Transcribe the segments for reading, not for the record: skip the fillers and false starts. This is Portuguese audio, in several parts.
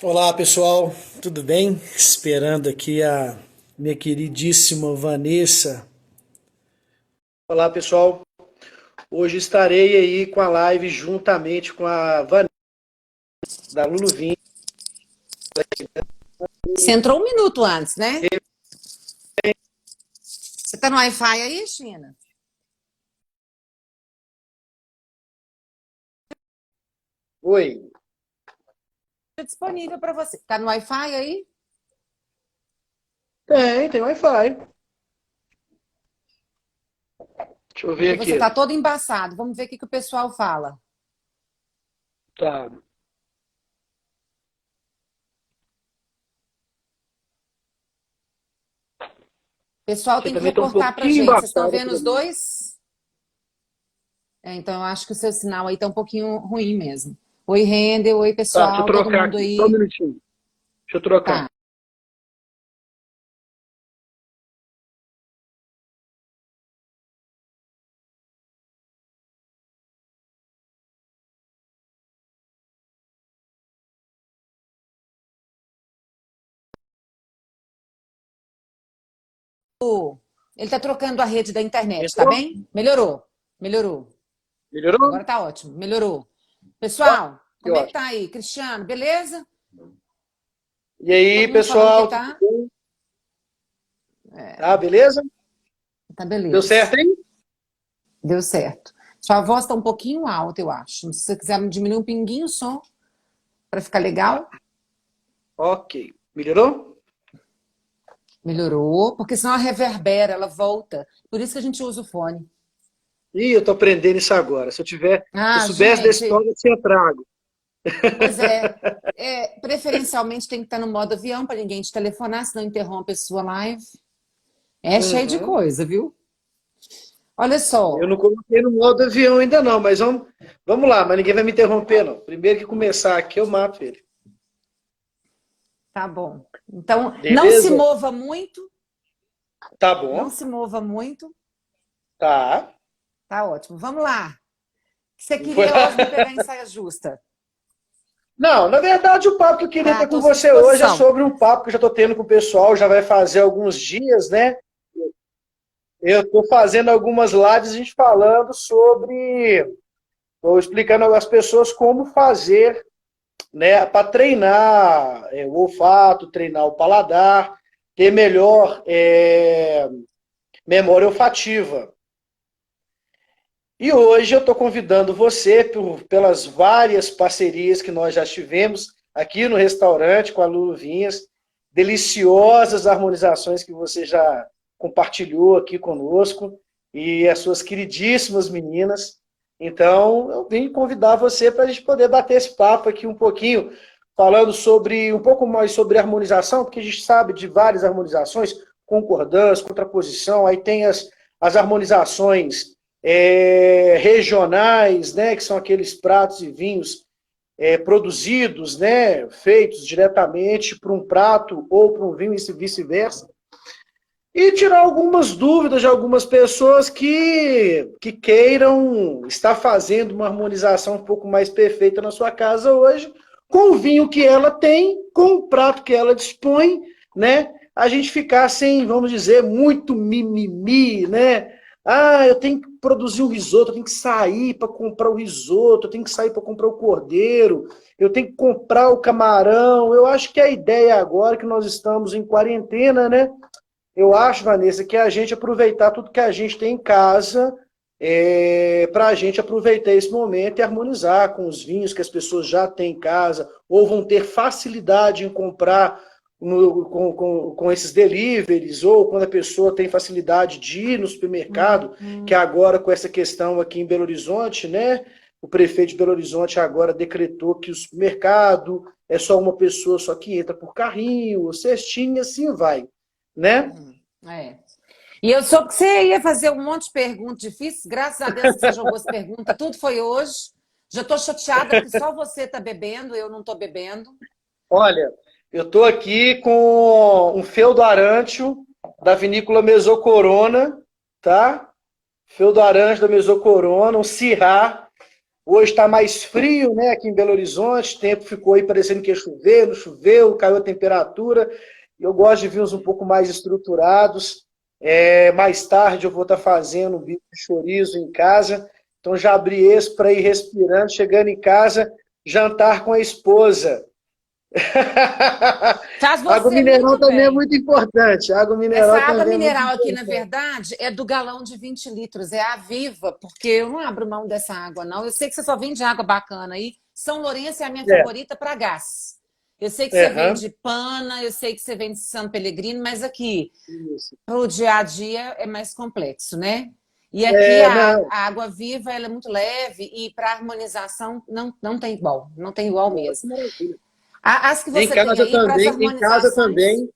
Olá pessoal, tudo bem? Esperando aqui a minha queridíssima Vanessa. Olá pessoal, hoje estarei aí com a live juntamente com a Vanessa da Luluvinha. Você entrou um minuto antes, né? Você tá no Wi-Fi aí, China? Oi, Tá disponível para você. Tá no Wi-Fi aí? tem Wi-Fi. Deixa eu ver Porque você aqui. tá todo embaçado. Vamos ver o que que o pessoal fala. Tá. O pessoal Você tem que também tá um reportar pra pouquinho gente. Vocês estão embaçado vendo para os mim. dois? Então eu acho que o seu sinal aí tá um pouquinho ruim mesmo. Oi, Render. Oi, Tá, deixa eu pessoal. Todo trocar mundo aqui, só um aí. minutinho. Deixa eu trocar. Tá. Ele tá trocando a rede da internet, tá Entrou? bem? Melhorou. Melhorou. Melhorou? Agora tá ótimo. Melhorou. Ó, Pessoal, que como é que ótimo. tá aí? Cristiano, beleza? E aí, Todo mundo falando que pessoal, tudo tá? bem? Tá, beleza? Tá Deu beleza. certo, hein? Deu certo. Sua voz tá um pouquinho alta, eu acho. Se você quiser me diminuir um pinguinho só, para ficar Tá. legal, Ok. Melhorou? melhorou, porque senão ela reverbera, ela volta. Por isso que a gente usa o fone. Ih, eu tô aprendendo isso agora. Se eu Ah, soubesse da gente, história, eu tinha trago. pois é. Preferencialmente tem que estar no modo avião para ninguém te telefonar, senão interrompe a sua live. É cheio de Uhum. coisa, viu? Olha Eu só, não coloquei no modo avião ainda não, mas vamos lá, mas ninguém vai me interromper, não. Primeiro que começar aqui, eu mato ele. tá bom. Então, não se Beleza? mova muito, Tá não bom. se mova muito. Tá. Tá ótimo. Vamos lá. Você Foi- queria hoje me pegar em saia justa? Não, na verdade, o papo que eu queria Tá, ter tô com à sua você hoje é disposição. sobre um papo que eu já tô tendo com o pessoal, já vai fazer alguns dias, né? Eu tô fazendo algumas lives, a gente falando sobre, tô explicando às pessoas como fazer, né, para treinar o olfato, treinar o paladar, ter melhor memória olfativa. E hoje eu estou convidando você, pelas várias parcerias que nós já tivemos aqui no restaurante com a Lulu Vinhas, deliciosas harmonizações que você já compartilhou aqui conosco, e as suas queridíssimas meninas. Então, eu vim convidar você para a gente poder bater esse papo aqui um pouquinho, falando sobre um pouco mais sobre harmonização, porque a gente sabe de várias harmonizações, concordância, contraposição, aí tem as harmonizações regionais, né, que são aqueles pratos e vinhos produzidos, né, feitos diretamente para um prato ou para um vinho e vice-versa, e tirar algumas dúvidas de algumas pessoas que queiram estar fazendo uma harmonização um pouco mais perfeita na sua casa hoje, com o vinho que ela tem, com o prato que ela dispõe, né? A gente ficar sem, vamos dizer, muito mimimi, né? Ah, eu tenho que produzir um risoto, eu tenho que sair para comprar o risoto, eu tenho que sair para comprar o cordeiro, eu tenho que comprar o camarão. Eu acho que a ideia agora que nós estamos em quarentena, né? Eu acho, Vanessa, que é a gente aproveitar tudo que a gente tem em casa para a gente aproveitar esse momento e harmonizar com os vinhos que as pessoas já têm em casa ou vão ter facilidade em comprar com esses deliveries ou quando a pessoa tem facilidade de ir no supermercado, que Hum. agora com essa questão aqui em Belo Horizonte, né? O prefeito de Belo Horizonte agora decretou que o supermercado é só uma pessoa só que entra por carrinho, cestinha, assim vai, né? É. E eu soube que você ia fazer um monte de perguntas difíceis. Graças a Deus que você jogou as perguntas. Tudo foi hoje. Já estou chateada porque só você está bebendo, eu não estou bebendo. Olha, eu estou aqui com um feudo arantio da vinícola Mesocorona, tá? Feudo arantio da Mesocorona, um Syrah. Hoje está mais frio, né, aqui em Belo Horizonte, o tempo ficou aí parecendo que ia chover, não choveu, caiu a temperatura. Eu gosto de vinhos um pouco mais estruturados. Mais tarde eu vou estar fazendo um bife de chorizo em casa, então já abri esse para ir respirando, chegando em casa, jantar com a esposa. Faz Água você mineral muito também é bem. muito importante. Água Essa mineral água também é muito mineral aqui, na importante. verdade, é do galão de 20 litros, é a Viva, porque eu não abro mão dessa água, não. Eu sei que você só vende água bacana aí. São Lourenço é a minha É, favorita para gás. Eu sei que você aham, vende Pana, eu sei que você vende San Pellegrino, mas aqui, isso. para o dia a dia, é mais complexo, né? E aqui Não, a água viva ela é muito leve e para harmonização não tem igual, não tem igual que mesmo. maravilha. As que você tem aí para as harmonizações.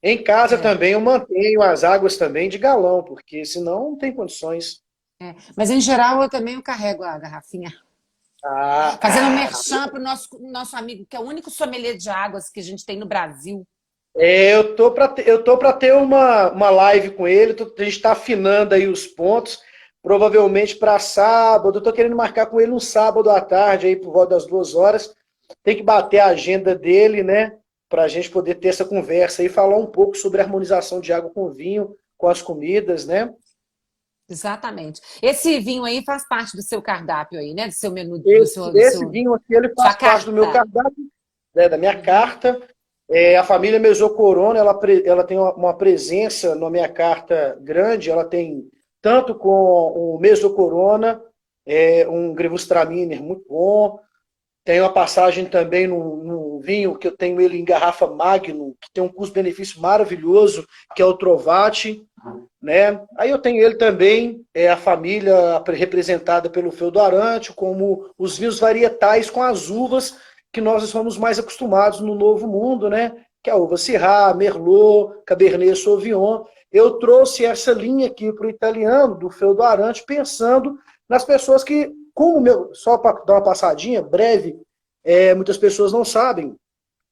Em casa É. também eu mantenho as águas também de galão, porque senão não tem condições. É, mas em geral eu também carrego a garrafinha. Ah, Fazendo um merchan para o nosso amigo, que é o único sommelier de águas que a gente tem no Brasil. eu tô para ter uma live com ele, a gente está afinando aí os pontos, provavelmente para sábado. Eu estou querendo marcar com ele um sábado à tarde, aí por volta das 2 horas. Tem que bater a agenda dele, né? Para a gente poder ter essa conversa e falar um pouco sobre a harmonização de água com vinho, com as comidas, né? Exatamente. Esse vinho aí faz parte do seu cardápio aí, né? Do seu menu, Esse vinho aqui, ele sua faz parte do meu carta. cardápio, né, da minha carta. A família Mesocorona, ela tem uma presença na minha carta grande, ela tem tanto com o Mesocorona, um Gewürztraminer muito bom, tem uma passagem também no vinho, que eu tenho ele em garrafa Magnum, que tem um custo-benefício maravilhoso, que é o Trovati, né? Aí eu tenho ele também, a família representada pelo Feudo Arantes, como os vinhos varietais com as uvas que nós somos mais acostumados no Novo Mundo, né? Que é a uva Syrah, Merlot, Cabernet Sauvignon. Eu trouxe essa linha aqui para o italiano, do Feudo Arantes, pensando nas pessoas que, só para dar uma passadinha breve, muitas pessoas não sabem,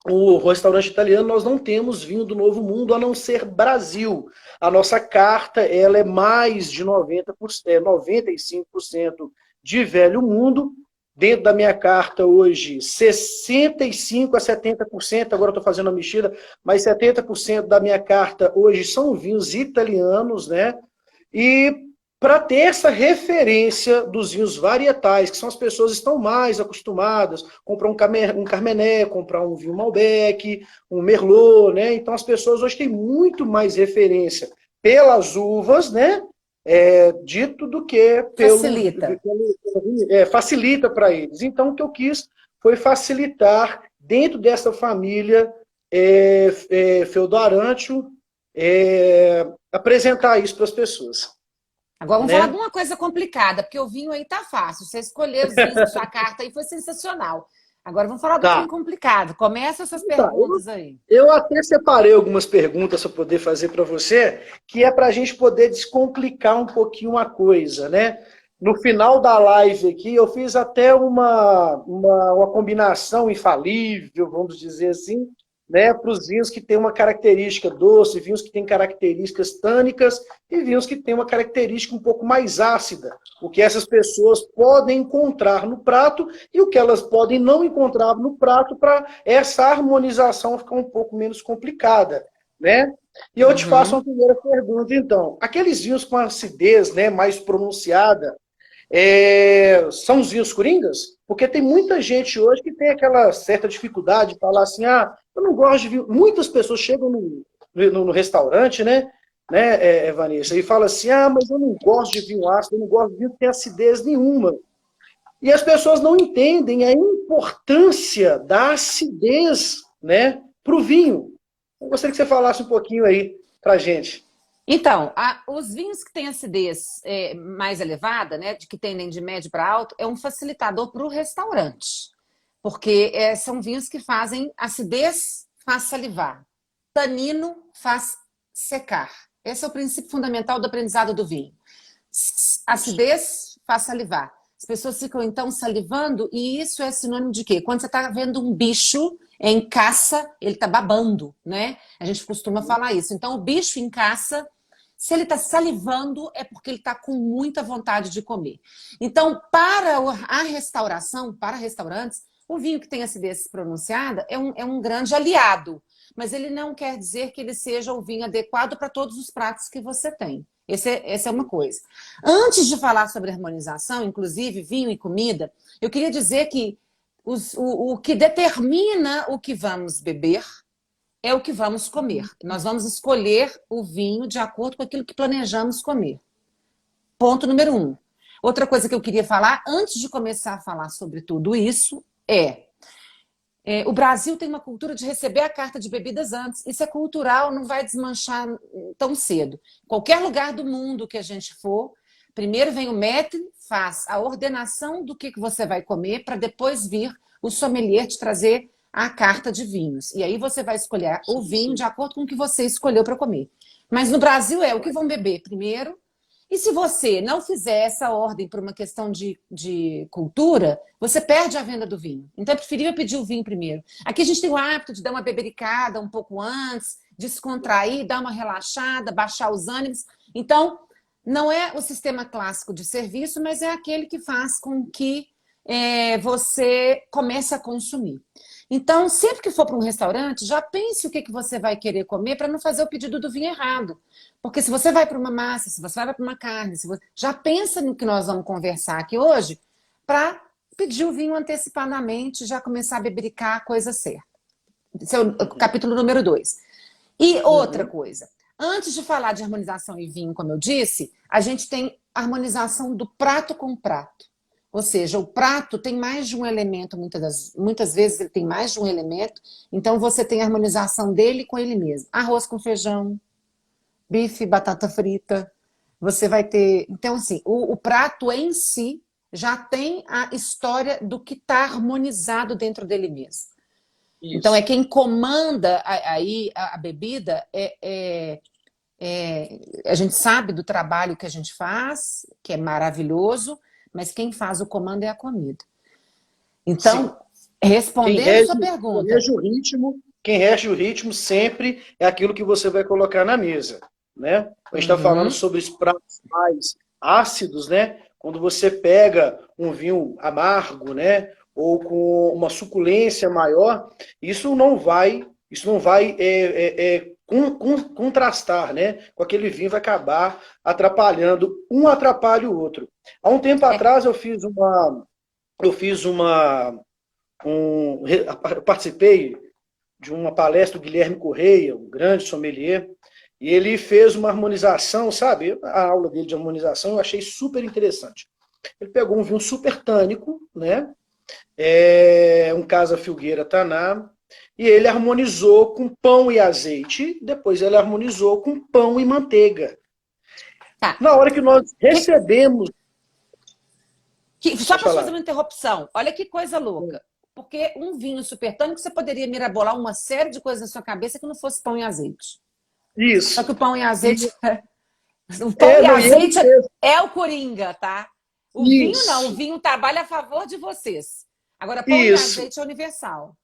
o restaurante italiano, nós não temos vinho do Novo Mundo a não ser Brasil. A nossa carta ela é mais de 90%, 95% de velho mundo. Dentro da minha carta hoje, 65% a 70%, agora estou fazendo a mexida, mas 70% da minha carta hoje são vinhos italianos, né? E para ter essa referência dos vinhos varietais, que são as pessoas que estão mais acostumadas, comprar um Carmené, comprar um vinho Malbec, um Merlot, né? Então as pessoas hoje têm muito mais referência pelas uvas, né? Dito do que Facilita. facilita para eles. Então o que eu quis foi facilitar dentro dessa família Feudo Arancio, apresentar isso para as pessoas. Agora vamos falar de Né? uma coisa complicada, porque o vinho aí tá fácil. Você escolher os vinhos da sua carta aí foi sensacional. Agora vamos falar do trem Tá. complicado. Começa essas Tá. perguntas aí. Eu até separei algumas perguntas para poder fazer para você, que é para a gente poder descomplicar um pouquinho a coisa, né? No final da live aqui, eu fiz até uma combinação infalível, vamos dizer assim, né, para os vinhos que têm uma característica doce, vinhos que têm características tânicas e vinhos que têm uma característica um pouco mais ácida. O que essas pessoas podem encontrar no prato e o que elas podem não encontrar no prato para essa harmonização ficar um pouco menos complicada, né? E eu te faço uma primeira pergunta, então. Aqueles vinhos com acidez, né, mais pronunciada, são os vinhos coringas? Porque tem muita gente hoje que tem aquela certa dificuldade de falar assim, eu não gosto de vinho. Muitas pessoas chegam no restaurante, né, Vanessa, e falam assim, mas eu não gosto de vinho ácido, eu não gosto de vinho que tem acidez nenhuma. E as pessoas não entendem a importância da acidez, né, para o vinho. Eu gostaria que você falasse um pouquinho aí para a gente. Então, os vinhos que têm acidez mais elevada, né, que tendem de médio para alto, é um facilitador para o restaurante. Porque são vinhos que fazem acidez, faz salivar. Tanino faz secar. Esse é o princípio fundamental do aprendizado do vinho. Acidez faz salivar. As pessoas ficam, então, salivando, e isso é sinônimo de quê? Quando você está vendo um bicho em caça, ele está babando, né? A gente costuma falar isso. Então, o bicho em caça, Se ele está salivando, é porque ele está com muita vontade de comer. Então, para a restauração, para restaurantes, o vinho que tem acidez pronunciada é um grande aliado. Mas ele não quer dizer que ele seja o vinho adequado para todos os pratos que você tem. Essa é uma coisa. Antes de falar sobre harmonização, inclusive vinho e comida, eu queria dizer que o que determina o que vamos beber é o que vamos comer. Nós vamos escolher o vinho de acordo com aquilo que planejamos comer. Ponto número 1. Outra coisa que eu queria falar, antes de começar a falar sobre tudo isso, o Brasil tem uma cultura de receber a carta de bebidas antes. Isso é cultural, não vai desmanchar tão cedo. Qualquer lugar do mundo que a gente for, primeiro vem o maître, faz a ordenação do que você vai comer, para depois vir o sommelier te trazer a carta de vinhos. E aí você vai escolher o vinho de acordo com o que você escolheu para comer. Mas no Brasil o que vão beber primeiro. E se você não fizer essa ordem por uma questão de cultura, você perde a venda do vinho. Então é preferível pedir o vinho primeiro. Aqui a gente tem o hábito de dar uma bebericada um pouco antes, descontrair, dar uma relaxada, baixar os ânimos. Então, não é o sistema clássico de serviço, mas é aquele que faz com que você comece a consumir. Então, sempre que for para um restaurante, já pense o que você vai querer comer para não fazer o pedido do vinho errado. Porque se você vai para uma massa, se você vai para uma carne, já pensa no que nós vamos conversar aqui hoje para pedir o vinho antecipadamente, já começar a bebericar a coisa certa. Esse é o capítulo número 2. E outra coisa, antes de falar de harmonização e vinho, como eu disse, a gente tem harmonização do prato com prato. Ou seja, o prato tem mais de um elemento, muitas vezes ele tem mais de um elemento, então você tem a harmonização dele com ele mesmo. Arroz com feijão, bife, batata frita, você vai ter... Então, assim, o prato em si já tem a história do que está harmonizado dentro dele mesmo. Isso. Então, quem comanda aí a bebida, a gente sabe do trabalho que a gente faz, que é maravilhoso, mas quem faz o comando é a comida. Então, respondendo a sua pergunta... Quem rege o ritmo sempre é aquilo que você vai colocar na mesa, né? A gente está falando sobre os pratos mais ácidos, né? Quando você pega um vinho amargo, né? Ou com uma suculência maior, isso não vai contrastar, né? Com aquele vinho, vai acabar atrapalhando, um atrapalha o outro. Há um tempo atrás eu participei de uma palestra do Guilherme Correia, um grande sommelier, e ele fez uma harmonização, sabe? A aula dele de harmonização eu achei super interessante. Ele pegou um vinho super tânico, né? Um Casa Filgueira Taná, e ele harmonizou com pão e azeite, depois ele harmonizou com pão e manteiga. Tá. Na hora que nós recebemos... Só para fazer uma interrupção, olha que coisa louca. Porque um vinho super tânico, você poderia mirabolar uma série de coisas na sua cabeça que não fosse pão e azeite. Isso. Só que o pão e azeite... O pão e azeite é o coringa, tá? O vinho não, o vinho trabalha a favor de vocês. Agora, pão e azeite é universal.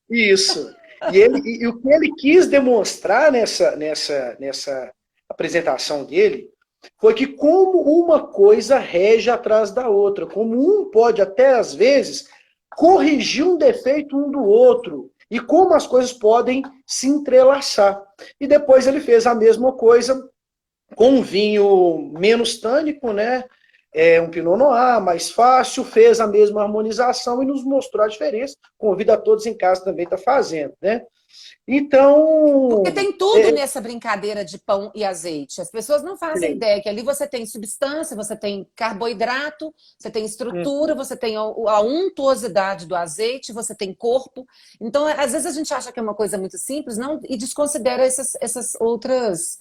Isso. E o que ele quis demonstrar nessa apresentação dele foi que como uma coisa rege atrás da outra, como um pode até, às vezes, corrigir um defeito um do outro, e como as coisas podem se entrelaçar. E depois ele fez a mesma coisa com um vinho menos tânico, né? Um Pinot Noir, mais fácil, fez a mesma harmonização e nos mostrou a diferença. Convido a todos em casa também a estar fazendo, né? Então... Porque tem tudo nessa brincadeira de pão e azeite. As pessoas não fazem ideia que ali você tem substância, você tem carboidrato, você tem estrutura, você tem a untuosidade do azeite, você tem corpo. Então, às vezes a gente acha que é uma coisa muito simples e desconsidera esses outros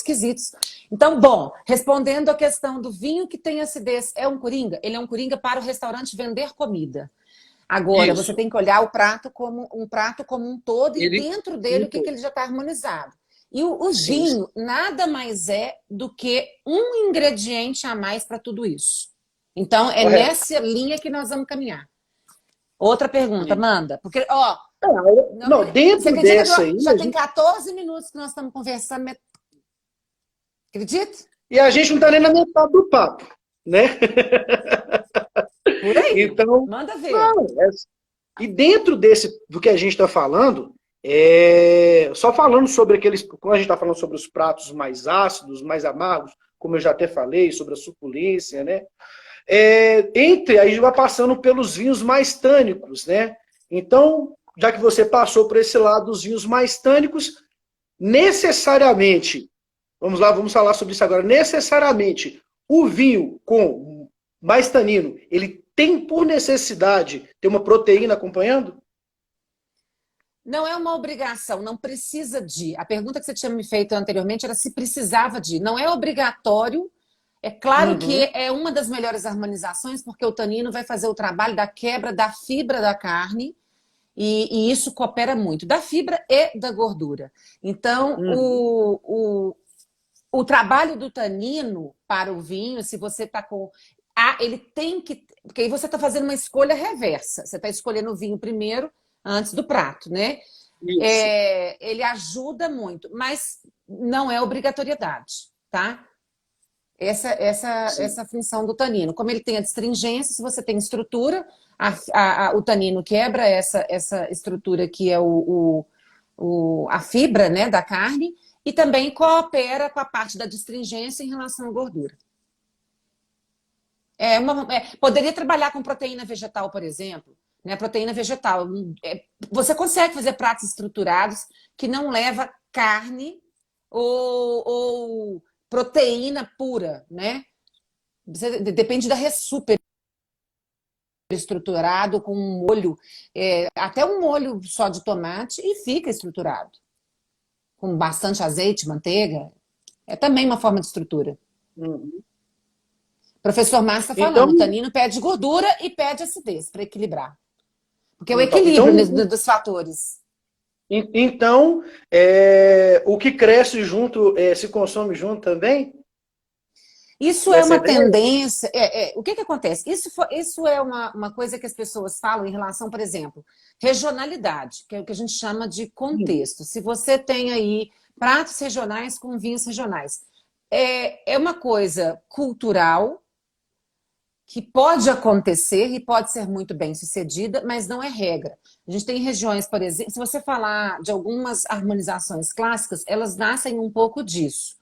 quesitos. Então, bom, respondendo a questão do vinho que tem acidez, é um coringa? Ele é um coringa para o restaurante vender comida. Agora, você tem que olhar o prato como um todo e dentro dele o que ele já está harmonizado. E o vinho nada mais é do que um ingrediente a mais para tudo isso. Então, é nessa linha que nós vamos caminhar. Outra pergunta, manda. Porque, dentro dessa aí... Já tem 14 minutos que nós estamos conversando. Acredita? E a gente não está nem na metade do papo, né? Por aí. Então, Manda ver. não, e dentro do que a gente está falando, só falando sobre aqueles, quando a gente está falando sobre os pratos mais ácidos, mais amargos, como eu já até falei, sobre a suculência, né? Aí a gente vai passando pelos vinhos mais tânicos, né? Então, já que você passou por esse lado dos vinhos mais tânicos, necessariamente, vamos lá, vamos falar sobre isso agora, necessariamente, o vinho com mais tanino, ele tem por necessidade ter uma proteína acompanhando? Não é uma obrigação, não precisa de. A pergunta que você tinha me feito anteriormente era se precisava de. Não é obrigatório. É claro que é uma das melhores harmonizações, porque o tanino vai fazer o trabalho da quebra da fibra da carne, e isso coopera muito, da fibra e da gordura. Então, o trabalho do tanino para o vinho, se você está com... ele tem que... Porque aí você está fazendo uma escolha reversa. Você está escolhendo o vinho primeiro, antes do prato, né? Ele ajuda muito, mas não é obrigatoriedade, tá? Essa função do tanino. Como ele tem a astringência, se você tem estrutura, o tanino quebra essa estrutura que é a fibra, né, da carne, e também coopera com a parte da astringência em relação à gordura. Poderia trabalhar com proteína vegetal, por exemplo, né? Proteína vegetal. Você consegue fazer pratos estruturados que não leva carne ou proteína pura, né? Depende da super estruturado com um molho, até um molho só de tomate e fica estruturado. Com bastante azeite, manteiga. É também uma forma de estrutura. O professor Márcio está falando, o tanino pede gordura e pede acidez para equilibrar. Porque é o equilíbrio dos fatores. Então, o que cresce junto, se consome junto também? Isso é uma tendência. O que acontece? Isso é uma coisa que as pessoas falam em relação, por exemplo, regionalidade, que é o que a gente chama de contexto. Se você tem aí pratos regionais com vinhos regionais, é uma coisa cultural que pode acontecer e pode ser muito bem sucedida, mas não é regra. A gente tem regiões, por exemplo, se você falar de algumas harmonizações clássicas, elas nascem um pouco disso.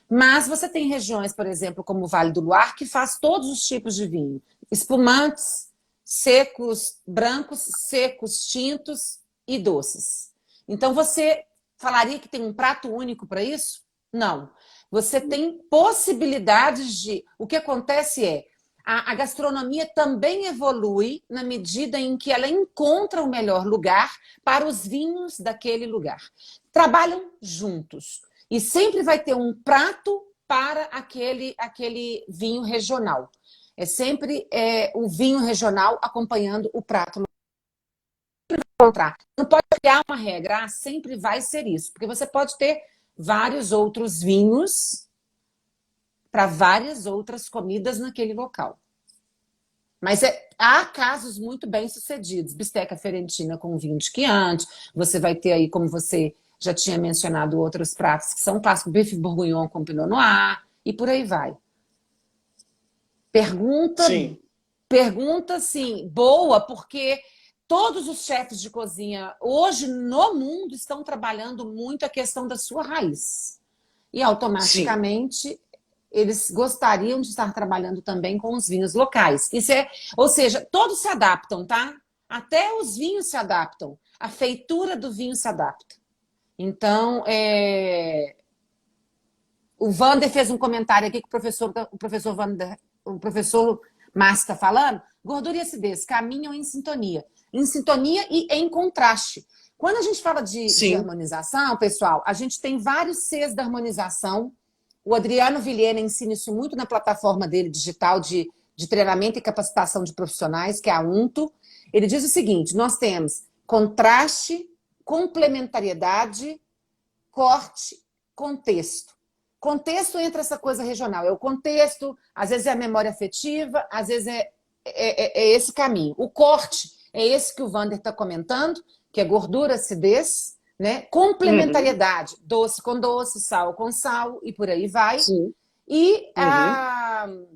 Mas você tem regiões, por exemplo, como o Vale do Luar, que faz todos os tipos de vinho. Espumantes, secos, brancos, secos, tintos e doces. Então, você falaria que tem um prato único para isso? Não. Você tem possibilidades de... O que acontece a gastronomia também evolui na medida em que ela encontra o melhor lugar para os vinhos daquele lugar. Trabalham juntos. E sempre vai ter um prato para aquele vinho regional. É sempre o vinho regional acompanhando o prato. Não pode criar uma regra, sempre vai ser isso. Porque você pode ter vários outros vinhos para várias outras comidas naquele local. Mas há casos muito bem sucedidos. Bisteca ferentina com vinho de Chianti. Você vai ter aí, como você já tinha mencionado, outros pratos que são clássicos. Bife bourguignon com pinot noir. E por aí vai. Pergunta, sim, boa, porque todos os chefes de cozinha hoje no mundo estão trabalhando muito a questão da sua raiz. E automaticamente eles gostariam de estar trabalhando também com os vinhos locais. Ou seja, todos se adaptam, tá? Até os vinhos se adaptam. A feitura do vinho se adapta. Então, o Wander fez um comentário aqui que o professor Márcio está falando. Gordura e acidez caminham em sintonia. Em sintonia e em contraste. Quando a gente fala de harmonização, pessoal, a gente tem vários Cs da harmonização. O Adriano Vilhena ensina isso muito na plataforma dele digital de treinamento e capacitação de profissionais, que é a UNTO. Ele diz o seguinte, nós temos contraste, complementariedade, corte, contexto. Contexto entra essa coisa regional. É o contexto, às vezes é a memória afetiva, às vezes é esse caminho. O corte é esse que o Wander está comentando, que é gordura, acidez, né? Uhum. Complementariedade, doce com doce, sal com sal e por aí vai. Sim. E, Uhum.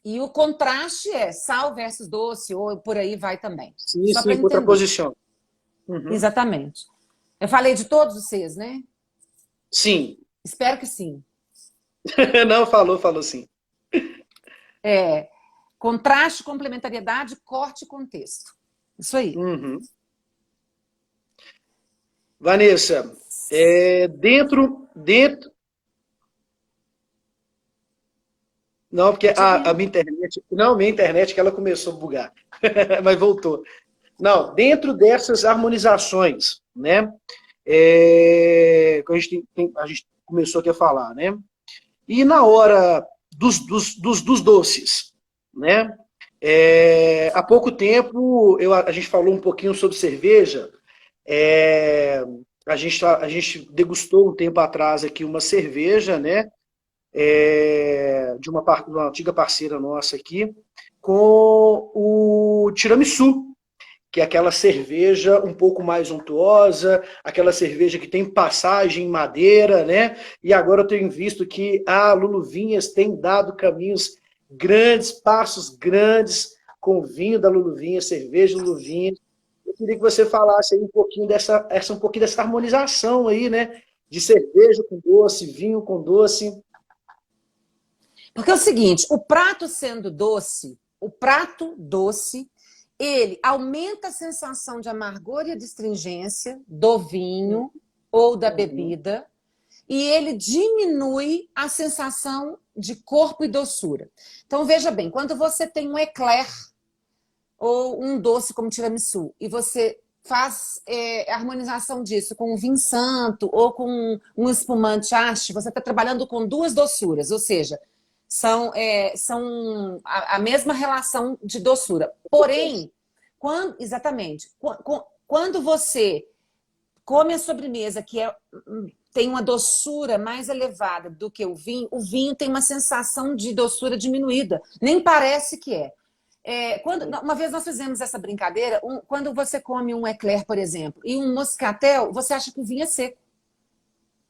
e o contraste é sal versus doce, ou por aí vai também. Sim, Só para sim, entender. contraposição. Uhum. Exatamente. Eu falei de todos vocês, né? Sim. Espero que sim. Não, falou sim. É, contraste, complementariedade, corte e contexto. Isso aí. Uhum. Vanessa, dentro. Não, porque Tô te a ouvindo. minha internet. Não, minha internet que ela começou a bugar. Mas voltou. Não, dentro dessas harmonizações, né? Que a gente começou aqui a falar, né? E na hora dos doces, né? Há pouco tempo a gente falou um pouquinho sobre cerveja. É, a gente degustou um tempo atrás aqui uma cerveja, né? De uma antiga parceira nossa aqui, com o tiramisu, que é aquela cerveja um pouco mais untuosa, aquela cerveja que tem passagem em madeira, né? E agora eu tenho visto que a Lulu Vinhas tem dado caminhos grandes, passos grandes com o vinho da Lulu Vinhas, cerveja Lulu Vinhas. Eu queria que você falasse aí um pouquinho dessa harmonização aí, né? De cerveja com doce, vinho com doce. Porque é o seguinte, o prato sendo doce, o prato doce, ele aumenta a sensação de amargor e de astringência do vinho ou da Uhum. bebida, e ele diminui a sensação de corpo e doçura. Então, veja bem, quando você tem um eclair ou um doce como tiramisu, e você faz a harmonização disso com um vinho santo ou com um espumante haste, você está trabalhando com duas doçuras, ou seja, são a mesma relação de doçura. Porém, exatamente, quando você come a sobremesa tem uma doçura mais elevada do que o vinho tem uma sensação de doçura diminuída. Nem parece que é. Uma vez nós fizemos essa brincadeira, quando você come um eclair, por exemplo, e um moscatel, você acha que o vinho é seco.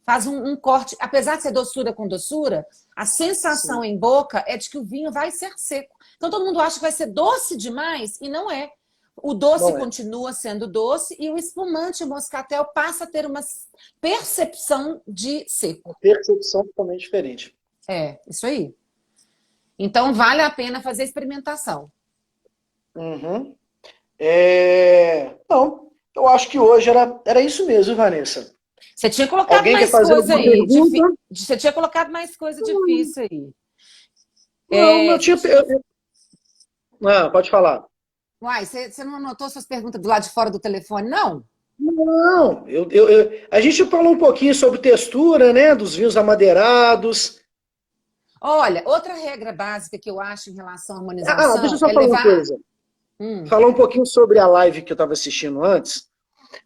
Faz um corte. Apesar de ser doçura com doçura, a sensação Sim. em boca é de que o vinho vai ser seco. Então todo mundo acha que vai ser doce demais e não é. O doce Não é. continua sendo doce e o espumante o moscatel passa a ter uma percepção de Uma seco. percepção totalmente diferente. É, isso aí. Então vale a pena fazer a experimentação. Uhum. Não, eu acho que hoje era isso mesmo, Vanessa. Você tinha colocado Alguém quer mais fazer coisa alguma aí. pergunta? Você tinha colocado mais coisa difícil aí. Não, É, eu você tinha. tinha. Pode falar. Uai, você não anotou suas perguntas do lado de fora do telefone, não? Não, a gente falou um pouquinho sobre textura, né? Dos vinhos amadeirados. Olha, outra regra básica que eu acho em relação à Deixa eu harmonização só é falar uma levar. coisa. Hum, Falar um pouquinho sobre a live que eu estava assistindo antes.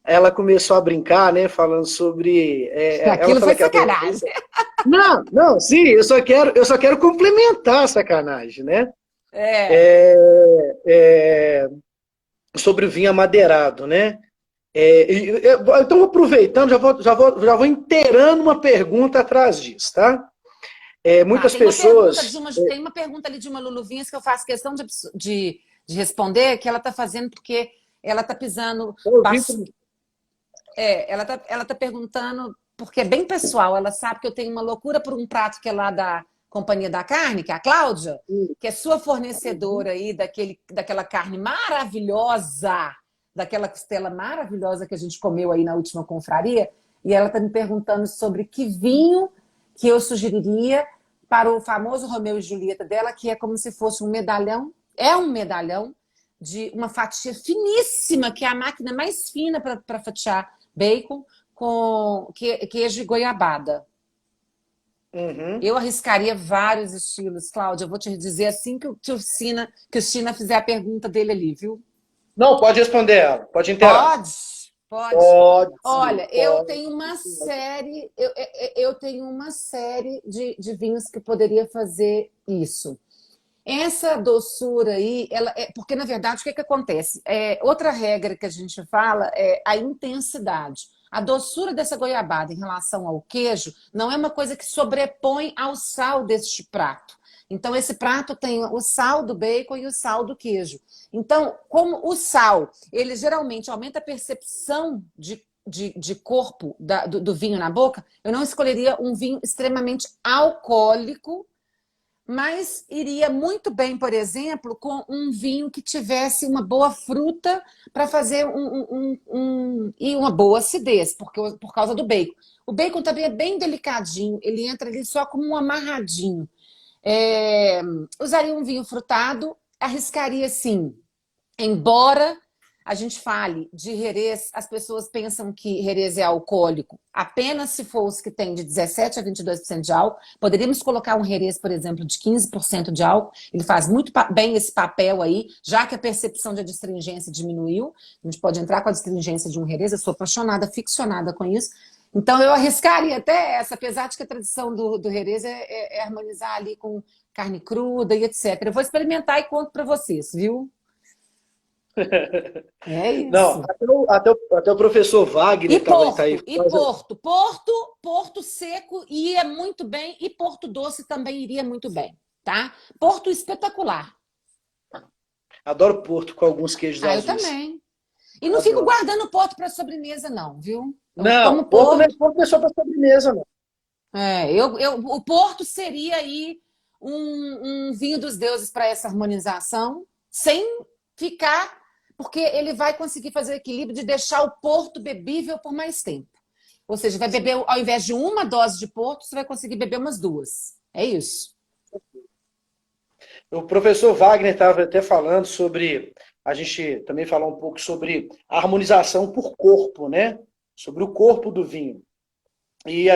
Ela começou a brincar, né? Falando sobre. Ela aquilo fala foi que adora. sacanagem. Não, não, sim, eu só quero complementar a sacanagem, né? É. É, é, sobre o vinho amadeirado, né? Então, aproveitando, já vou inteirando uma pergunta atrás disso, tá? Tá, Muitas pessoas. tem uma pergunta ali de uma Luluvinhas que eu faço questão de responder, que ela está fazendo porque ela está pisando. Ela tá perguntando, porque é bem pessoal, ela sabe que eu tenho uma loucura por um prato que é lá da Companhia da Carne, que é a Cláudia, que é sua fornecedora aí daquela carne maravilhosa, daquela costela maravilhosa que a gente comeu aí na última confraria, e ela está me perguntando sobre que vinho que eu sugeriria para o famoso Romeu e Julieta dela, que é como se fosse um medalhão, é um medalhão de uma fatia finíssima, que é a máquina mais fina para fatiar bacon com queijo e goiabada. Uhum. Eu arriscaria vários estilos, Cláudia. Eu vou te dizer assim que o China fizer a pergunta dele ali, viu? Não, pode responder ela, pode inteirar. Pode, pode. Pode sim, Olha, eu pode. tenho uma série, eu tenho uma série de vinhos que poderia fazer isso. Essa doçura aí, porque na verdade o que acontece? Outra regra que a gente fala é a intensidade. A doçura dessa goiabada em relação ao queijo não é uma coisa que sobrepõe ao sal deste prato. Então, esse prato tem o sal do bacon e o sal do queijo. Então, como o sal, ele geralmente aumenta a percepção de corpo do vinho na boca, eu não escolheria um vinho extremamente alcoólico, mas iria muito bem, por exemplo, com um vinho que tivesse uma boa fruta para fazer e uma boa acidez, por causa do bacon. O bacon também é bem delicadinho, ele entra ali só como um amarradinho. Usaria um vinho frutado, arriscaria sim, embora a gente fale de Jerez, as pessoas pensam que Jerez é alcoólico apenas se for os que tem de 17 a 22% de álcool. Poderíamos colocar um Jerez, por exemplo, de 15% de álcool. Ele faz muito bem esse papel aí, já que a percepção de adstringência diminuiu. A gente pode entrar com a adstringência de um Jerez. Eu sou apaixonada, ficcionada com isso. Então, eu arriscaria até essa, apesar de que a tradição do Jerez é harmonizar ali com carne cruda e etc. Eu vou experimentar e conto para vocês, viu? É isso. Não, até o professor Wagner tá aí. E Porto seco ia muito bem e Porto doce também iria muito bem, tá? Porto espetacular. Adoro Porto com alguns queijos azuis. Eu também. E não fico guardando Porto para sobremesa, não, viu? Não, Porto não é só para sobremesa, não. O Porto seria aí um vinho dos deuses para essa harmonização, sem ficar... Porque ele vai conseguir fazer o equilíbrio de deixar o Porto bebível por mais tempo. Ou seja, vai beber, ao invés de uma dose de Porto, você vai conseguir beber umas duas. É isso. O professor Wagner estava até falando sobre... A gente também falou um pouco sobre a harmonização por corpo, né? Sobre o corpo do vinho. E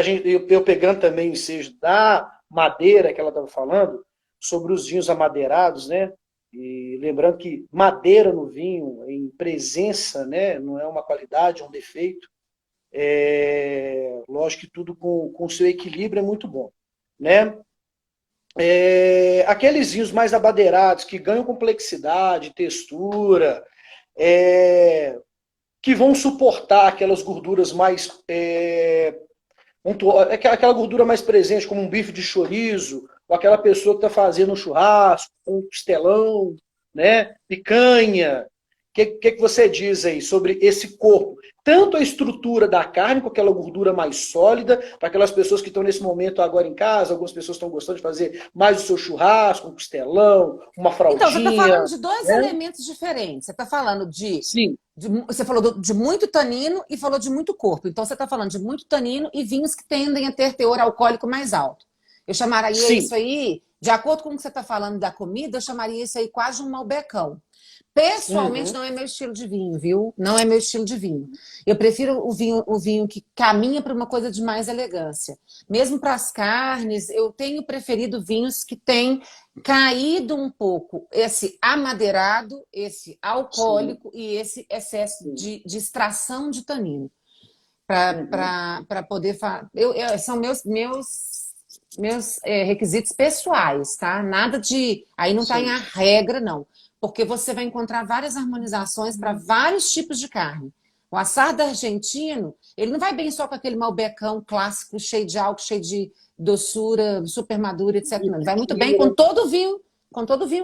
eu pegando também o ensejo da madeira que ela estava falando, sobre os vinhos amadeirados, né? E lembrando que madeira no vinho, em presença, né, não é uma qualidade, é um defeito. Lógico que tudo com seu equilíbrio é muito bom, né? Aqueles vinhos mais abadeirados, que ganham complexidade, textura, que vão suportar aquelas gorduras mais... aquela gordura mais presente, como um bife de chorizo, ou aquela pessoa que está fazendo um churrasco, um costelão, né? Picanha. O que você diz aí sobre esse corpo? Tanto a estrutura da carne, com aquela gordura mais sólida, para aquelas pessoas que estão nesse momento agora em casa, algumas pessoas estão gostando de fazer mais o seu churrasco, um costelão, uma fraldinha. Então, você está falando de dois elementos diferentes. Você está falando Sim. Você falou de muito tanino e falou de muito corpo. Então, você está falando de muito tanino e vinhos que tendem a ter teor alcoólico mais alto. Eu chamaria isso aí, de acordo com o que você está falando da comida, eu chamaria isso aí quase um malbecão. Pessoalmente, não é meu estilo de vinho, viu? Não é meu estilo de vinho. Eu prefiro o vinho que caminha para uma coisa de mais elegância. Mesmo para as carnes, eu tenho preferido vinhos que têm caído um pouco esse amadeirado, esse alcoólico e esse excesso de extração de tanino. Para poder fazer... São meus requisitos pessoais, tá? Nada de... Aí não está em a regra, não. Porque você vai encontrar várias harmonizações para vários tipos de carne. O assado argentino, ele não vai bem só com aquele malbecão clássico, cheio de álcool, cheio de doçura, super madura, etc. Não. Ele vai muito bem com todo vinho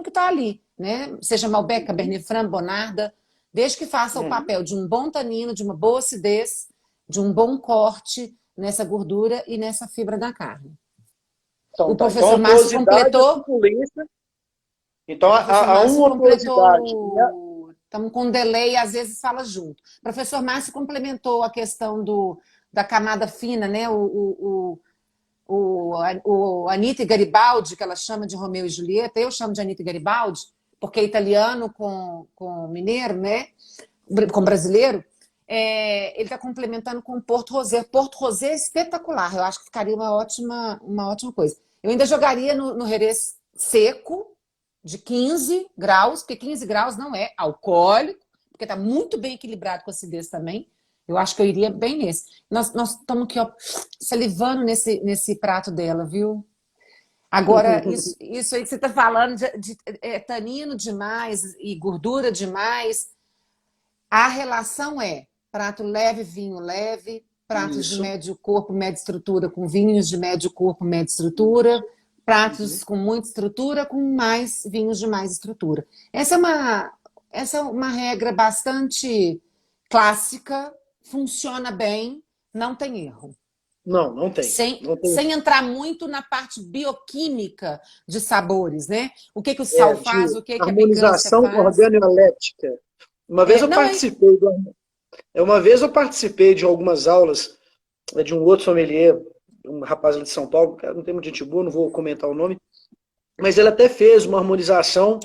que está ali, né? Seja malbec, cabernet franc, bonarda, desde que faça o papel de um bom tanino, de uma boa acidez, de um bom corte nessa gordura e nessa fibra da carne. Então, o professor Márcio completou... Então, há uma curiosidade. Estamos com um delay, às vezes fala junto. O professor Márcio complementou a questão da camada fina, né? O Anita Garibaldi, que ela chama de Romeu e Julieta, eu chamo de Anita Garibaldi, porque é italiano com mineiro, né? Com brasileiro. Ele está complementando com Porto Rosé. Porto Rosé é espetacular, eu acho que ficaria uma ótima coisa. Eu ainda jogaria no Jerez seco, de 15 graus, porque 15 graus não é alcoólico, porque está muito bem equilibrado com a acidez também. Eu acho que eu iria bem nesse. Nós estamos aqui, ó, salivando nesse prato dela, viu? Agora, isso aí que você está falando de tanino demais e gordura demais, a relação é prato leve, vinho leve, pratos de Isso. médio corpo, média estrutura, com vinhos de médio corpo, média estrutura, pratos Uhum. com muita estrutura, com mais vinhos de mais estrutura. Essa é uma regra bastante clássica, funciona bem, não tem erro. Não, não tem. Sem, Não tem. sem entrar muito na parte bioquímica de sabores, né? O que que o É, sal faz, de o que que a picância harmonização faz. organoléptica. Uma vez eu Não é. participei, uma vez eu participei de algumas aulas de um outro sommelier, um rapaz ali de São Paulo, cara, não tem muito gente boa, não vou comentar o nome, mas ele até fez uma harmonização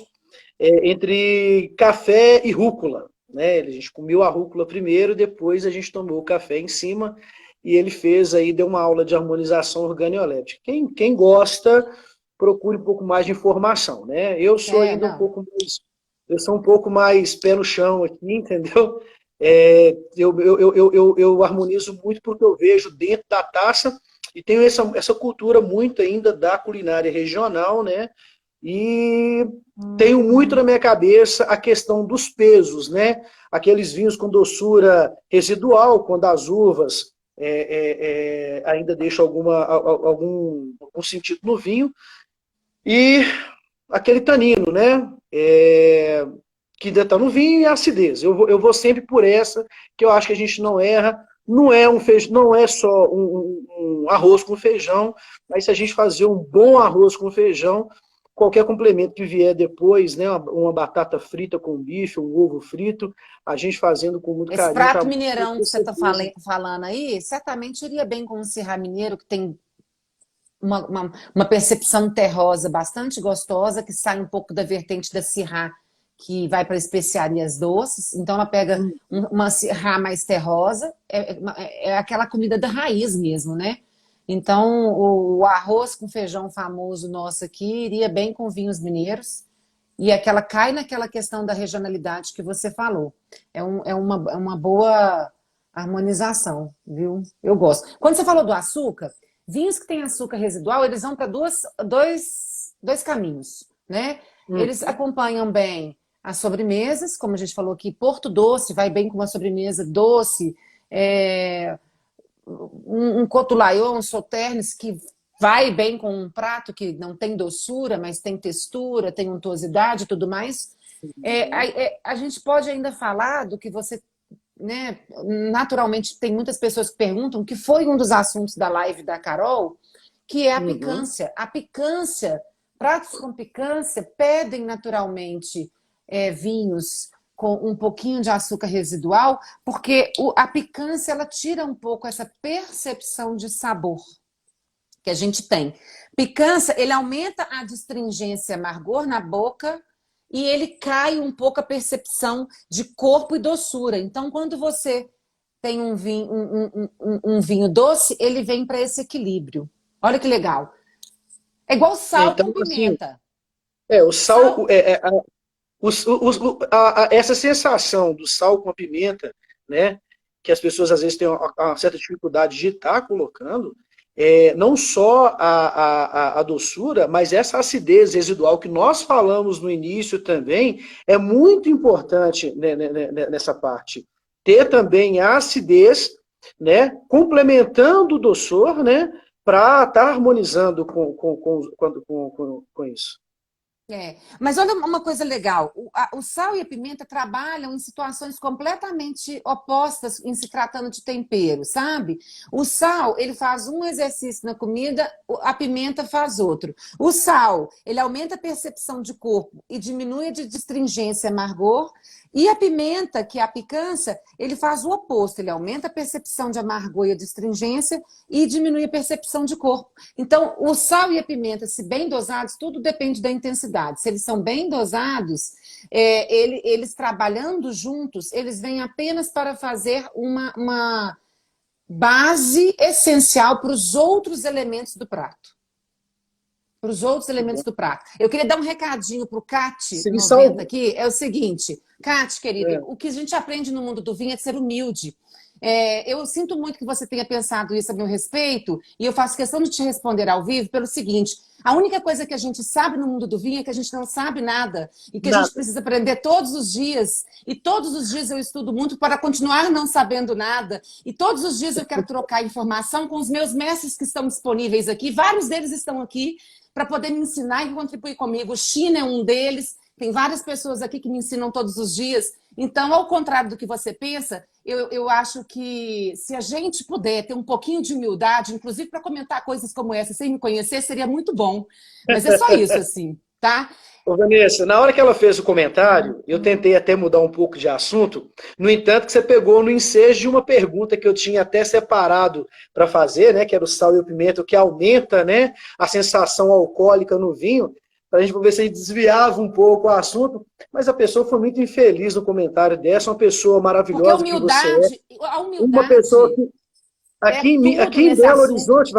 entre café e rúcula, né? A gente comeu a rúcula primeiro, depois a gente tomou o café em cima, e ele fez aí, deu uma aula de harmonização organoléptica. Quem gosta, procure um pouco mais de informação, né? Eu sou ainda um Não. pouco mais, eu sou um pouco mais pé no chão aqui, entendeu? Eu harmonizo muito porque eu vejo dentro da taça e tenho essa cultura muito ainda da culinária regional, né? E tenho muito na minha cabeça a questão dos pesos, né? Aqueles vinhos com doçura residual, quando as uvas ainda deixam algum sentido no vinho, e aquele tanino, né? Que ainda está no vinho e a acidez. Eu vou sempre por essa, que eu acho que a gente não erra. Não é só um arroz com feijão, mas se a gente fazer um bom arroz com feijão, qualquer complemento que vier depois, né, uma batata frita com bife, um ovo frito, a gente fazendo com muito Esse carinho, prato tá, mineirão com que você está certeza. falando aí, certamente iria bem com um Syrah mineiro, que tem uma percepção terrosa bastante gostosa, que sai um pouco da vertente da Syrah, que vai para especiarias doces. Então, ela pega uma Syrah mais terrosa, é aquela comida da raiz mesmo, né? Então, o arroz com feijão famoso nosso aqui iria bem com vinhos mineiros. E aquela cai naquela questão da regionalidade que você falou. É uma boa harmonização, viu? Eu gosto. Quando você falou do açúcar, vinhos que têm açúcar residual, eles vão para dois caminhos, né? Eles Uhum. acompanham bem as sobremesas, como a gente falou aqui, Porto Doce vai bem com uma sobremesa doce, um cotulaio, um sauternes que vai bem com um prato que não tem doçura, mas tem textura, tem untuosidade e tudo mais. A gente pode ainda falar do que você, né, naturalmente tem muitas pessoas que perguntam, que foi um dos assuntos da live da Carol, que é a Uhum. picância. A picância, pratos com picância pedem naturalmente vinhos com um pouquinho de açúcar residual, porque a picância ela tira um pouco essa percepção de sabor que a gente tem. Picância, ele aumenta a astringência, amargor na boca e ele cai um pouco a percepção de corpo e doçura. Então, quando você tem um vinho doce, ele vem para esse equilíbrio. Olha que legal. É igual sal Então, com assim, pimenta. o sal, Sal, essa sensação do sal com a pimenta, né, que as pessoas às vezes têm uma certa dificuldade de estar colocando, não só a doçura, mas essa acidez residual que nós falamos no início também é muito importante, né, nessa parte. Ter também a acidez, né, complementando o doçor, né, para estar harmonizando com isso. Mas olha uma coisa legal: o sal e a pimenta trabalham em situações completamente opostas em se tratando de tempero, sabe? O sal, ele faz um exercício na comida, a pimenta faz outro. O sal, ele aumenta a percepção de corpo e diminui a de astringência e amargor. E a pimenta, que é a picância, ele faz o oposto, ele aumenta a percepção de amargor e a de astringência e diminui a percepção de corpo. Então, o sal e a pimenta, se bem dosados, tudo depende da intensidade. Se eles são bem dosados, eles trabalhando juntos, eles vêm apenas para fazer uma base essencial para os outros elementos do prato. Para os outros elementos do prato. Eu queria dar um recadinho para o Cat Se 90 salvo. aqui, é o seguinte: Cat, querido, É. o que a gente aprende no mundo do vinho é ser humilde. Eu sinto muito que você tenha pensado isso a meu respeito, e eu faço questão de te responder ao vivo pelo seguinte: a única coisa que a gente sabe no mundo do vinho é que a gente não sabe nada, e que a gente Nada. precisa aprender todos os dias, e todos os dias eu estudo muito para continuar não sabendo nada, e todos os dias eu quero trocar informação com os meus mestres que estão disponíveis aqui, vários deles estão aqui para poder me ensinar e contribuir comigo. O China é um deles, tem várias pessoas aqui que me ensinam todos os dias. Então, ao contrário do que você pensa, eu acho que se a gente puder ter um pouquinho de humildade, inclusive para comentar coisas como essa sem me conhecer, seria muito bom. Mas é só isso, assim, tá? Ô, Vanessa, na hora que ela fez o comentário, eu tentei até mudar um pouco de assunto. No entanto, que você pegou no ensejo de uma pergunta que eu tinha até separado para fazer, né, que era o sal e o pimenta, que aumenta, né, a sensação alcoólica no vinho, para a gente ver se a gente desviava um pouco o assunto, mas a pessoa foi muito infeliz no comentário dessa, uma pessoa Porque maravilhosa que você é, a uma pessoa humildade que, é tudo aqui em nesse Belo assunto. Horizonte,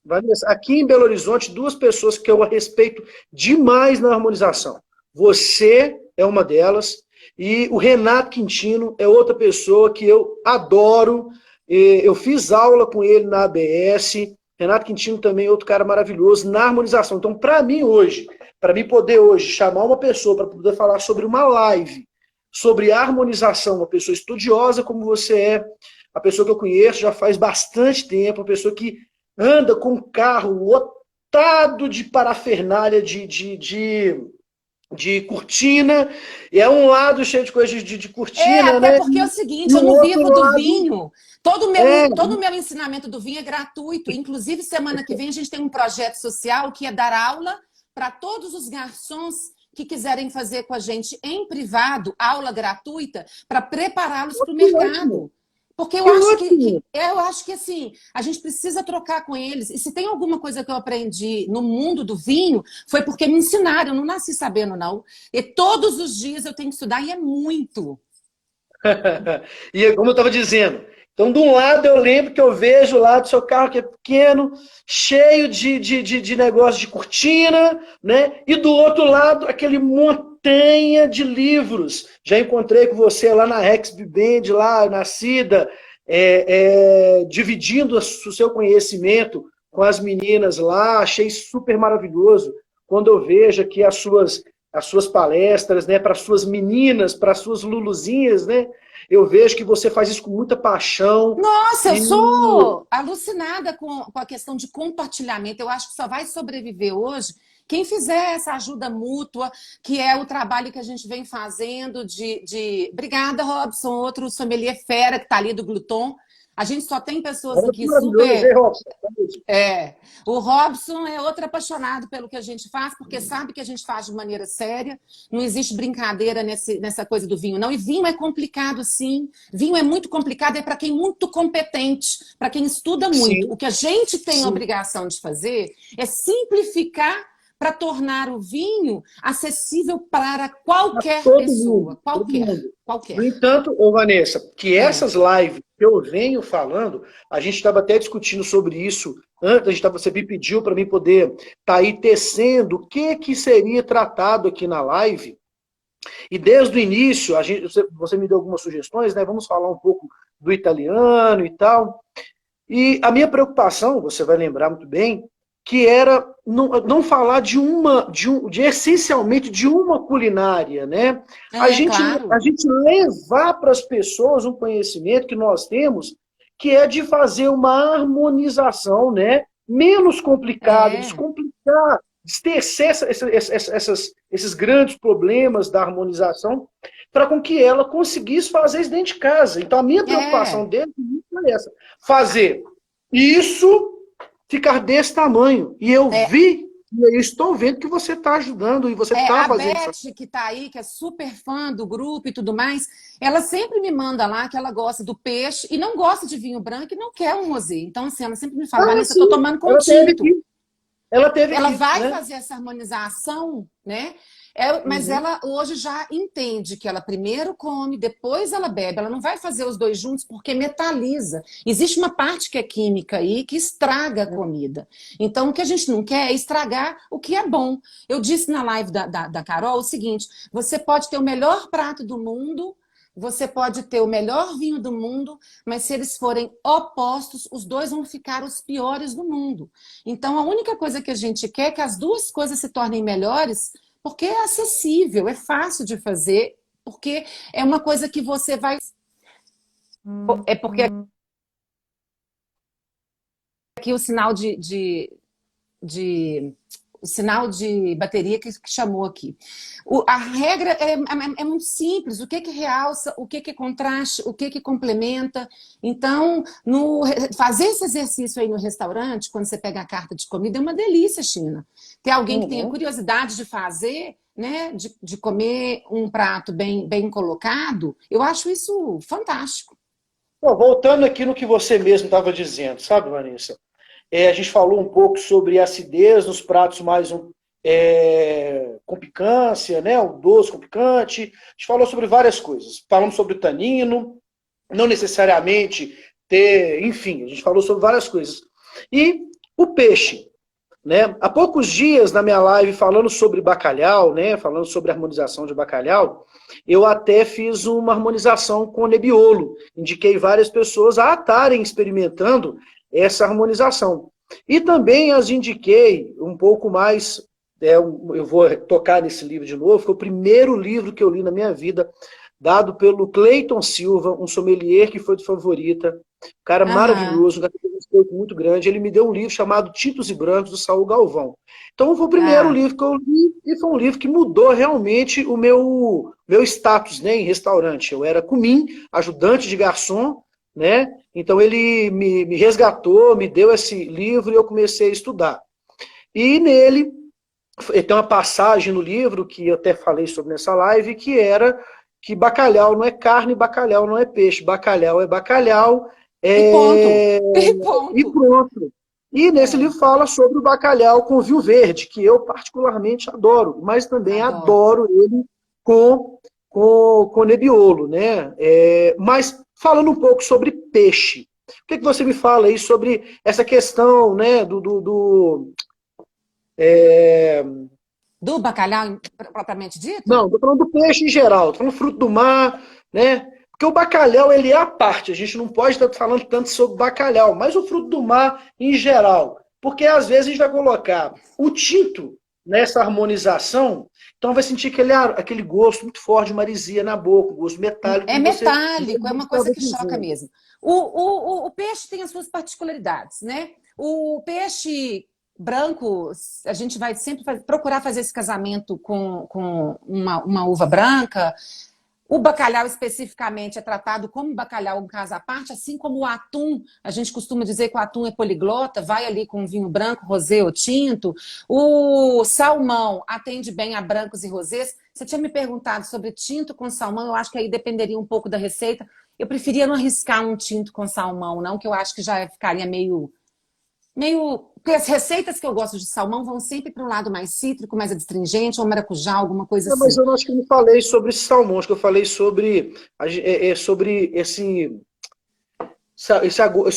Vanessa, aqui em Belo Horizonte, duas pessoas que eu respeito demais na harmonização. Você é uma delas, e o Renato Quintino é outra pessoa que eu adoro. Eu fiz aula com ele na ABS. Renato Quintino também é outro cara maravilhoso na harmonização. Então, para mim hoje, para mim poder hoje chamar uma pessoa para poder falar sobre uma live, sobre harmonização, uma pessoa estudiosa como você é, a pessoa que eu conheço já faz bastante tempo, uma pessoa que anda com um carro lotado de parafernália de cortina, e é um lado cheio de coisas de cortina, Até né? porque é o seguinte, E eu o não outro vivo do lado vinho. Todo o é. meu ensinamento do vinho é gratuito. Inclusive, semana que vem, a gente tem um projeto social que é dar aula para todos os garçons que quiserem fazer com a gente em privado, aula gratuita, para prepará-los para o Que ótimo! mercado. Porque Que ótimo! eu acho que assim, a gente precisa trocar com eles. E se tem alguma coisa que eu aprendi no mundo do vinho, foi porque me ensinaram, eu não nasci sabendo, não. E todos os dias eu tenho que estudar, e é muito. E como eu estava dizendo, então, de um lado eu lembro que eu vejo lá do seu carro que é pequeno, cheio de negócio de cortina, né? E do outro lado, aquele montanha de livros. Já encontrei com você lá na Rex Bibend, lá na Cida, dividindo o seu conhecimento com as meninas lá, achei super maravilhoso. Quando eu vejo aqui as suas palestras, né, para as suas meninas, para as suas luluzinhas, né? Eu vejo que você faz isso com muita paixão. Nossa, eu E sou alucinada com a questão de compartilhamento. Eu acho que só vai sobreviver hoje quem fizer essa ajuda mútua, que é o trabalho que a gente vem fazendo Obrigada, Robson, outro sommelier fera que está ali do Gluton. A gente só tem pessoas olha que aqui maravilhoso, super. hein, Robson? O Robson é outro apaixonado pelo que a gente faz, porque sabe que a gente faz de maneira séria. Não existe brincadeira nessa coisa do vinho, não. E vinho é complicado, sim. Vinho é muito complicado, é para quem é muito competente, para quem estuda muito. Sim, O que a gente tem a sim. obrigação de fazer é simplificar para tornar o vinho acessível para Para qualquer todo mundo, pessoa. todo Qualquer, mundo. No qualquer. entanto, ô Vanessa, que Ah, essas lives que eu venho falando, a gente estava até discutindo sobre isso antes, você me pediu para mim poder estar aí tecendo o que seria tratado aqui na live. E desde o início, você me deu algumas sugestões, né? Vamos falar um pouco do italiano e tal. E a minha preocupação, você vai lembrar muito bem, que era não falar de essencialmente de uma culinária, né? A claro. gente levar para as pessoas um conhecimento que nós temos, que é de fazer uma harmonização, né? Menos complicada, É, descomplicar, esquecer esses grandes problemas da harmonização, para com que ela conseguisse fazer isso dentro de casa. Então, a minha preocupação é. dele é essa: fazer isso ficar desse tamanho. E eu É, vi, e eu estou vendo que você está ajudando, e você está A fazendo isso. Beth, que está aí, que é super fã do grupo e tudo mais, ela sempre me manda lá que ela gosta do peixe e não gosta de vinho branco e não quer um rosé. Então, assim, ela sempre me fala, Ah, Vanessa, eu estou sim, tomando com ela teve tinto. aqui. Ela teve Ela aqui, vai né? fazer essa harmonização, né? Mas Uhum. ela hoje já entende que ela primeiro come, depois ela bebe. Ela não vai fazer os dois juntos porque metaliza. Existe uma parte que é química aí que estraga a comida. Então, o que a gente não quer é estragar o que é bom. Eu disse na live da Carol o seguinte: você pode ter o melhor prato do mundo, você pode ter o melhor vinho do mundo, mas se eles forem opostos, os dois vão ficar os piores do mundo. Então, a única coisa que a gente quer é que as duas coisas se tornem melhores, porque é acessível, é fácil de fazer, porque é uma coisa que você vai... É porque aqui o sinal de o sinal de bateria que chamou aqui. A regra é muito simples. O que realça, o que contraste, o que complementa. Então, fazer esse exercício aí no restaurante, quando você pega a carta de comida, é uma delícia, China. Ter alguém que tenha curiosidade de fazer, né, de comer um prato bem colocado, eu acho isso fantástico. Bom, voltando aqui no que você mesmo estava dizendo, sabe, Vanessa? A gente falou um pouco sobre acidez nos pratos mais com picância, né? O doce com picante. A gente falou sobre várias coisas. Falamos sobre o tanino, não necessariamente ter, enfim, a gente falou sobre várias coisas. E o peixe, né? Há poucos dias na minha live falando sobre bacalhau, né? Falando sobre harmonização de bacalhau, eu até fiz uma harmonização com Nebbiolo. Indiquei várias pessoas a estarem experimentando essa harmonização. E também as indiquei um pouco mais, eu vou tocar nesse livro de novo, foi o primeiro livro que eu li na minha vida, dado pelo Cleiton Silva, um sommelier que foi do Favorita, um cara maravilhoso, um cara que tem um respeito muito grande. Ele me deu um livro chamado Tintos e Brancos, do Saul Galvão. Então foi o primeiro livro que eu li, e foi um livro que mudou realmente o meu status, né, em restaurante. Eu era cumim, ajudante de garçom, né? Então ele me resgatou, me deu esse livro e eu comecei a estudar. E nele tem uma passagem no livro, que eu até falei sobre nessa live, que era que bacalhau não é carne, bacalhau não é peixe, bacalhau é bacalhau. E ponto. E ponto. E pronto. E nesse livro fala sobre o bacalhau com vinho verde, que eu particularmente adoro, mas também adoro ele com Nebbiolo, né? Mas falando um pouco sobre peixe, o que você me fala aí sobre essa questão, né, do bacalhau propriamente dito? Não, estou falando do peixe em geral, estou falando fruto do mar, né? Porque o bacalhau, ele é a parte, a gente não pode estar falando tanto sobre bacalhau, mas o fruto do mar em geral. Porque às vezes a gente vai colocar o tinto nessa harmonização, então vai sentir aquele gosto muito forte de maresia na boca, um gosto metálico. É metálico, é uma coisa que choca mesmo. O peixe tem as suas particularidades, né? O peixe branco, a gente vai sempre procurar fazer esse casamento com uma uva branca. O bacalhau especificamente é tratado como bacalhau em casa à parte, assim como o atum, a gente costuma dizer que o atum é poliglota, vai ali com vinho branco, rosé ou tinto. O salmão atende bem a brancos e rosés. Você tinha me perguntado sobre tinto com salmão, eu acho que aí dependeria um pouco da receita. Eu preferia não arriscar um tinto com salmão, não, que eu acho que já ficaria meio... Porque as receitas que eu gosto de salmão vão sempre para um lado mais cítrico, mais adstringente, ou maracujá, alguma coisa assim. Mas eu não acho que eu não falei sobre esse salmão, acho que eu falei sobre esse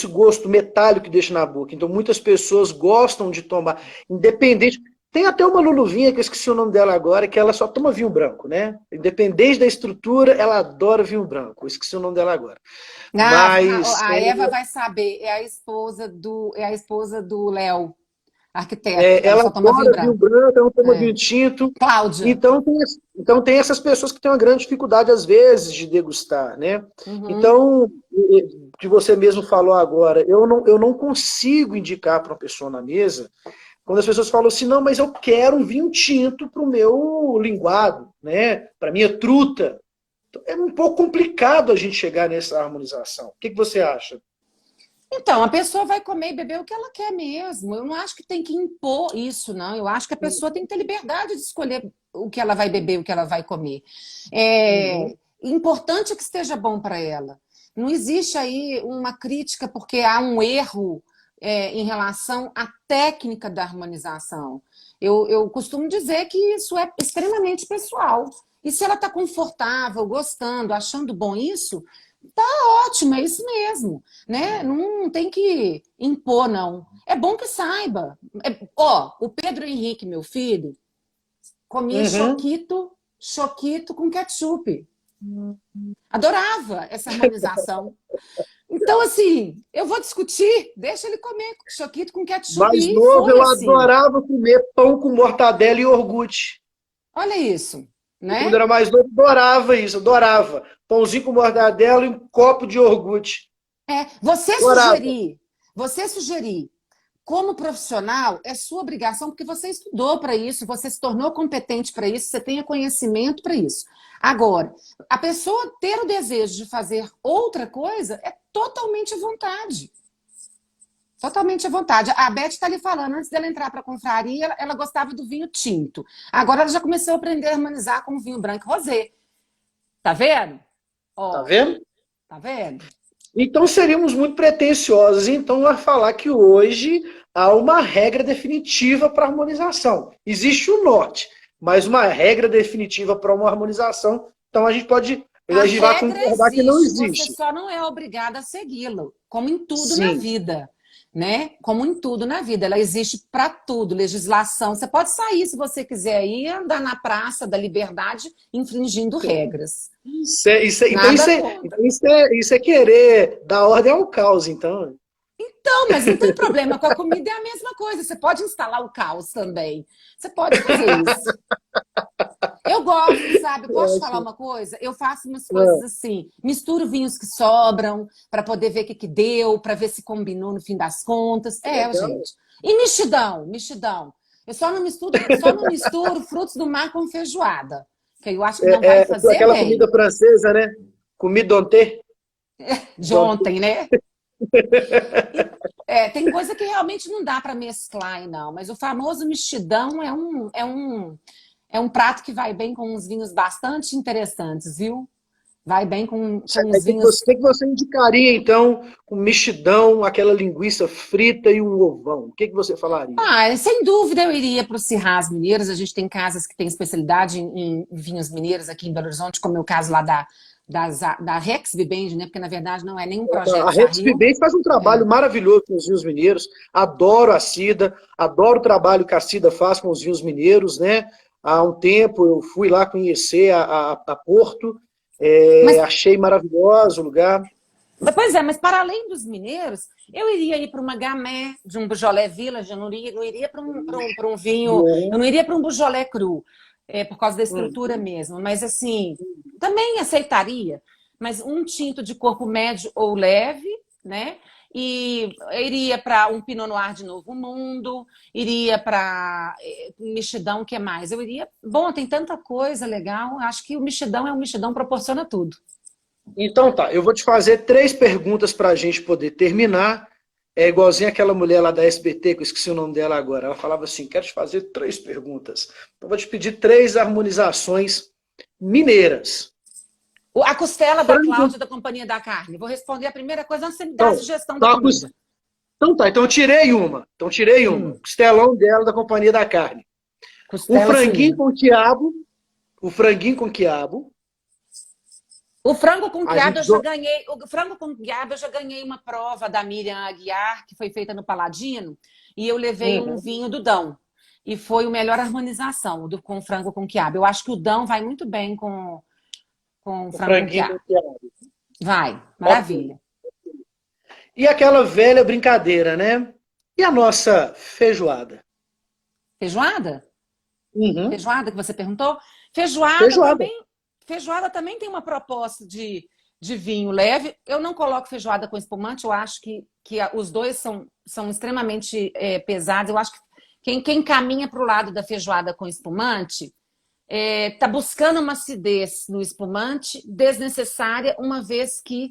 gosto metálico que deixa na boca. Então muitas pessoas gostam de tomar, independente... Tem até uma Luluvinha, que eu esqueci o nome dela agora, que ela só toma vinho branco, né? Independente da estrutura, ela adora vinho branco. Eu esqueci o nome dela agora. Mas a Eva vai saber, é a esposa do Léo, arquiteto. Ela só toma adora vinho branco, ela não toma vinho tinto. Cláudia. Então tem essas pessoas que têm uma grande dificuldade, às vezes, de degustar, né? Uhum. Então, que você mesmo falou agora, eu não consigo indicar para uma pessoa na mesa, quando as pessoas falam assim, não, mas eu quero um vinho tinto para o meu linguado, né? Para minha truta. Então, é um pouco complicado a gente chegar nessa harmonização. O que você acha? Então, a pessoa vai comer e beber o que ela quer mesmo. Eu não acho que tem que impor isso, não. Eu acho que a pessoa tem que ter liberdade de escolher o que ela vai beber, o que ela vai comer. Importante é que esteja bom para ela. Não existe aí uma crítica porque há um erro em relação à técnica da harmonização. Eu costumo dizer que isso é extremamente pessoal. E se ela está confortável, gostando, achando bom isso, tá ótimo, é isso mesmo. Né? Não tem que impor, não. É bom que saiba. O Pedro Henrique, meu filho, comia choquito com ketchup. Adorava essa harmonização. Então, assim, eu vou discutir, deixa ele comer choquito com ketchup Mais e novo, foi eu assim. adorava comer pão com mortadela e iogurte. Olha isso, Quando eu né? era mais novo, eu adorava isso, adorava. Pãozinho com mortadela e um copo de iogurte. É, Adorava. você sugerir como profissional é sua obrigação, porque você estudou para isso, você se tornou competente para isso, você tenha conhecimento para isso. Agora, a pessoa ter o desejo de fazer outra coisa é totalmente à vontade. Totalmente à vontade. A Beth está ali falando, antes dela entrar para a confraria, ela gostava do vinho tinto. Agora ela já começou a aprender a harmonizar com o vinho branco e rosé. Tá vendo? Tá Ó, vendo? tá vendo? Então seríamos muito pretensiosos, então, a falar que hoje há uma regra definitiva para a harmonização. Existe o norte, mas uma regra definitiva para uma harmonização, então A a gente vai regra concordar que não existe, você existe. só não é obrigada a segui-lo, como em tudo na Sim. vida, né? Como em tudo na vida, ela existe para tudo, legislação. Você pode sair se você quiser ir andar na Praça da Liberdade infringindo regras. Então Nada contra. isso é querer dar ordem ao caos, então. Não, mas não tem problema, com a comida é a mesma coisa. Você pode instalar o caos também. Você pode fazer isso. Eu gosto, sabe? Posso te falar Ótimo. uma coisa? Eu faço umas coisas Ah, assim, misturo vinhos que sobram para poder ver o que que deu, para ver se combinou no fim das contas. É, legal. gente. E mexidão, mexidão. Eu só não misturo frutos do mar com feijoada, que eu acho que não vai fazer Aquela comida bem. francesa, né? Comida ontem. De ontem, né? Tem coisa que realmente não dá para mesclar, não. Mas o famoso mexidão é um prato que vai bem com uns vinhos bastante interessantes, viu? Vai bem com Aí os vinhos. que você indicaria, então, com mexidão, aquela linguiça frita e um ovão? O que você falaria? Ah, sem dúvida eu iria para os Cirrás Mineiros. A gente tem casas que têm especialidade em vinhos mineiros aqui em Belo Horizonte, como é o caso lá da Rex Vivende, né? Porque na verdade não é nenhum A projeto Rex Charrio. Bibens faz um É. trabalho maravilhoso com os vinhos mineiros. Adoro a Cida, adoro o trabalho que a Cida faz com os vinhos mineiros, né? Há um tempo eu fui lá conhecer a Porto, Mas achei maravilhoso o lugar. Pois é, mas para além dos mineiros, eu iria ir para uma gamé de um Beaujolais Village, eu não iria para um vinho, eu Bom. não iria para um Beaujolais cru, por causa da Hum. estrutura mesmo, mas assim, também aceitaria, mas um tinto de corpo médio ou leve, né? E eu iria para um Pinot Noir de Novo Mundo, iria para Mexidão, o que mais? Eu iria. Bom, tem tanta coisa legal, acho que o Mexidão proporciona tudo. Então tá, eu vou te fazer três perguntas para a gente poder terminar. É igualzinho aquela mulher lá da SBT, que eu esqueci o nome dela agora. Ela falava assim: quero te fazer três perguntas. Então, eu vou te pedir três harmonizações mineiras. A costela da Frango. Cláudia da Companhia da Carne. Vou responder a primeira coisa antes de você me dar a Então, sugestão da tá, comida. então tá, então eu tirei uma. Então tirei uma. Hum, Costelão dela da Companhia da Carne. O costela franguinho suína. com quiabo. O franguinho com quiabo. O frango com A quiabo gente. eu já ganhei. O frango com quiabo eu já ganhei uma prova da Miriam Aguiar, que foi feita no Paladino, e eu levei um Uhum. vinho do Dão. E foi a melhor harmonização com frango com quiabo. Eu acho que o Dão vai muito bem com O frango com franguinho com quiabo. quiabo. Vai, Ok. maravilha. E aquela velha brincadeira, né? E a nossa feijoada? Feijoada? Uhum. Feijoada que você perguntou? Feijoada Feijoada. também, feijoada também tem uma proposta de vinho leve. Eu não coloco feijoada com espumante, eu acho que os dois são extremamente pesados. Eu acho que quem caminha para o lado da feijoada com espumante está buscando uma acidez no espumante desnecessária, uma vez que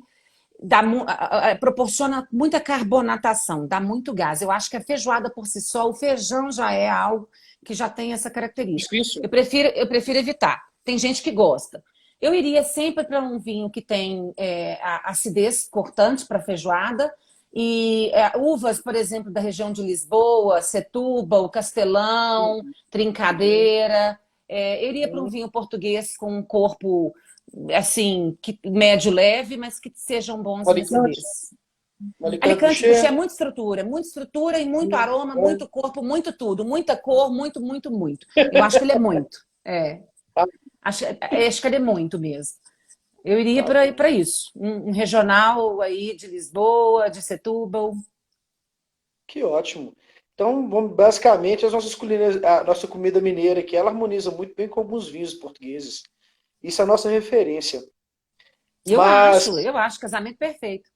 proporciona muita carbonatação, dá muito gás. Eu acho que a feijoada por si só, o feijão já é algo que já tem essa característica. Difícil. Eu prefiro evitar. Tem gente que gosta. Eu iria sempre para um vinho que tem a acidez cortante para feijoada e uvas, por exemplo, da região de Lisboa, Setúbal, Castelão, Uhum. Trincadeira. Eu iria para um Uhum. vinho português com um corpo assim, médio leve, mas que sejam bons em Alicante. acidez. Alicante Alicante Boucher Boucher. é muito estrutura e muito aroma, Bom. muito corpo, muito tudo, muita cor, muito, muito, muito. Eu acho que ele é muito. Acho que ele é muito mesmo. Eu iria Tá bom. para isso. Um regional aí de Lisboa, de Setúbal. Que ótimo. Então, basicamente, a nossa comida mineira aqui, ela harmoniza muito bem com alguns vinhos portugueses. Isso é a nossa referência. Mas, Eu acho casamento perfeito.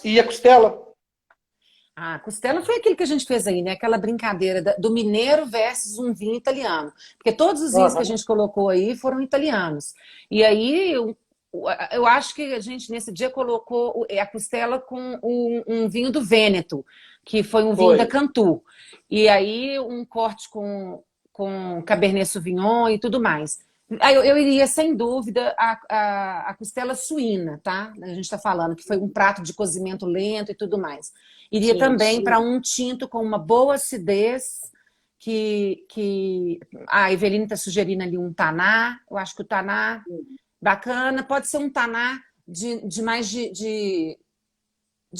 e a costela? A costela foi aquilo que a gente fez aí, né? Aquela brincadeira do mineiro versus um vinho italiano. Porque todos os vinhos que a Aham. gente colocou aí foram italianos. E aí eu acho que a gente nesse dia colocou a costela com um vinho do Vêneto, que foi um vinho da Foi. Cantu. E aí um corte com Cabernet Sauvignon e tudo mais. Aí eu iria, sem dúvida, a costela suína, tá? A gente está falando que foi um prato de cozimento lento e tudo mais. Iria Sim, também para sim. um tinto com uma boa acidez, que a Eveline está sugerindo ali um taná. Eu acho que o taná, bacana. Pode ser um taná de mais de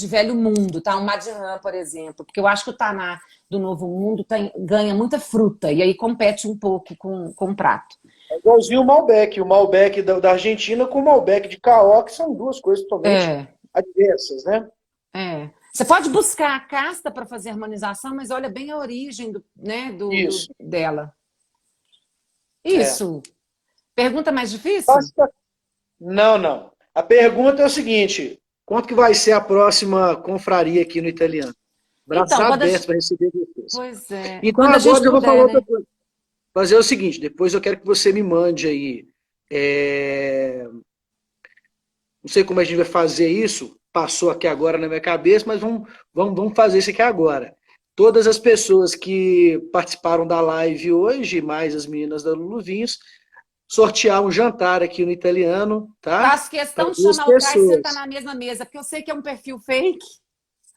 velho mundo, tá? Um Madiran, por exemplo. Porque eu acho que o taná do Novo Mundo ganha muita fruta e aí compete um pouco com o prato. É igualzinho o Malbec da Argentina com o Malbec de Caó, que são duas coisas totalmente É, adversas, né? é. Você pode buscar a casta para fazer harmonização, mas olha bem a origem né, Isso. dela. É. Isso. Pergunta mais difícil? Basta- Não, não. A pergunta é o seguinte: quanto que vai ser a próxima confraria aqui no italiano? Braços Então, abertos para receber vocês. pois é, Então quando a gente agora eu vou falar puder, outra né? coisa. Fazer o seguinte, depois eu quero que você me mande aí. Não sei como a gente vai fazer isso, passou aqui agora na minha cabeça, mas vamos fazer isso aqui agora. Todas as pessoas que participaram da live hoje, mais as meninas da Lulu Vinhos, sortear um jantar aqui no italiano, tá? Faço Para questão de duas chamar o Caio e sentar pessoas. na mesma mesa, porque eu sei que é um perfil fake.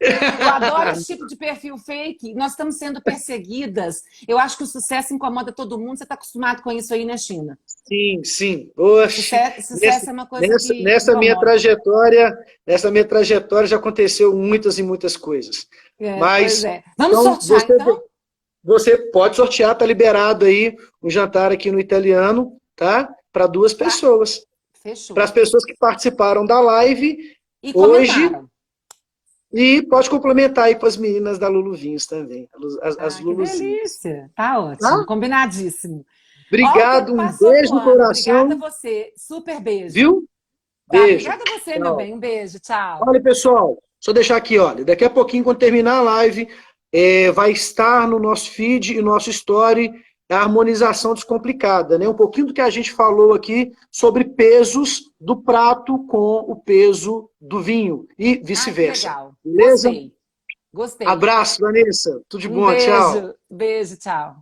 Eu adoro esse tipo de perfil fake. Nós estamos sendo perseguidas. Eu acho que o sucesso incomoda todo mundo. Você está acostumado com isso aí na China. Sim, sim. Oxe, Sucesso é uma coisa que nessa minha incomoda. trajetória, já aconteceu muitas e muitas coisas. É, pois Mas é. Vamos então sortear, então? você pode sortear, tá liberado aí um jantar aqui no italiano, tá? Para duas Tá. pessoas. Para Fechou. as pessoas que participaram da live E hoje comentaram. e pode complementar aí com as meninas da Lulu Vinhos também, as Ah, que Luluzinhas. delícia. Tá ótimo. Tá? Combinadíssimo. Ó, o tempo Obrigado, um passou beijo no voando. Obrigada a coração, você. Super beijo. viu? Tá, Beijo. obrigada a você, meu Tchau. bem. Um beijo. Tchau. Olha, pessoal, só deixar aqui, olha, daqui a pouquinho, quando terminar a live, vai estar no nosso feed e nosso story a harmonização descomplicada, né? Um pouquinho do que a gente falou aqui sobre pesos do prato com o peso do vinho e Ai, que vice-versa. legal. Beleza? Gostei. Gostei. Abraço, Vanessa. Tudo de Um bom, tchau. beijo. Beijo, tchau.